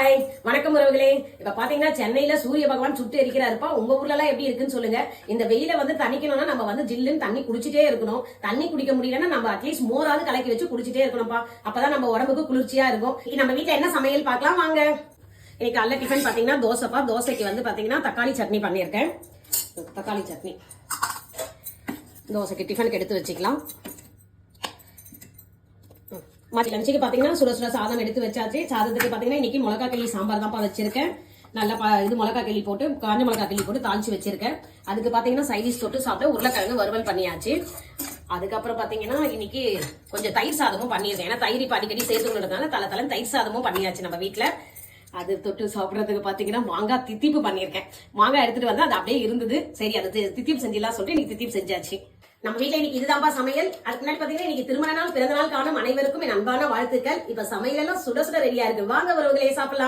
Hi வணக்கம் உறவுகளே. இப்ப பாத்தீங்கன்னா சென்னையில சூரிய பகவான் சுட்டு எரிக்கிறாருப்பா. உங்க ஊர்ல எல்லாம் எப்படி இருக்குன்னு சொல்லுங்க. இந்த வெயில வந்து தணிக்கணும்னா நம்ம வந்து ஜில்லுன்னு தண்ணி குடிச்சிட்டே இருக்கணும். தண்ணி குடிக்க முடியலன்னா நம்ம அட்லீஸ்ட் மோராவது கலக்கி வச்சு குடிச்சிட்டே இருக்கணும்ப்பா. அப்பதான் நம்ம உடம்புக்கு குளிர்ச்சியா இருக்கும். இன்னைக்கு நம்ம வீட்டுல என்ன சமையல் பார்க்கலாம் வாங்க. இன்னைக்கு காலைல டிஃபன் பாத்தீங்கன்னா தோசைப்பா. தோசைக்கு வந்து பாத்தீங்கன்னா தக்காளி சட்னி பண்ணியிருக்கேன். தக்காளி சட்னி தோசைக்கு டிஃபனுக்கு எடுத்து வச்சுக்கலாம். மதிய லஞ்சுக்கு பாத்தீங்கன்னா சுட சுட சாதம் எடுத்து வச்சாச்சு. சாதத்துக்கு பாத்தீங்கன்னா இன்னைக்கு மிளகா கிள்ளி சாம்பார் தான் வச்சிருக்கேன். நல்லா இது மிளகா கிள்ளி போட்டு காஞ்ச மிளகா கிள்ளி போட்டு தாளிச்சு வச்சிருக்கேன். அதுக்கு பாத்தீங்கன்னா சைடிஷ் தொட்டு சாப்பிட்டு உருளைக்கிழங்கு வறுவல் பண்ணியாச்சு. அதுக்கப்புறம் பாத்தீங்கன்னா இன்னைக்கு கொஞ்சம் தயிர் சாதமும் பண்ணியிருக்கேன். ஏன்னா தயிர் இப்ப அடிக்கடி சேர்த்துக்கிறதுனால தலை தயிர் சாதமும் பண்ணியாச்சு நம்ம வீட்டுல. அது தொட்டு சாப்பிடறதுக்கு பாத்தீங்கன்னா மாங்காய் தித்திப்பு பண்ணியிருக்கேன். மாங்காய் எடுத்துட்டு வந்து அது அப்படியே இருந்தது. சரி அது தித்திப்பு செஞ்சிடலாம் சொல்லிட்டு இன்னைக்கு தித்திப்பு செஞ்சாச்சு. நம்ம வீட்டுல இன்னைக்கு இதுதான்பா சமையல். அதுக்கு முன்னாடி பாத்தீங்கன்னா இன்னைக்கு திருமண நாள் பிறந்த நாள் காணும் அனைவருக்கும் என் அன்பான வாழ்த்துக்கள். இப்ப சமையல் எல்லாம் சுட சுட ரெடியா இருக்கு. வாங்க உறவுகளே சாப்பிடலாம்.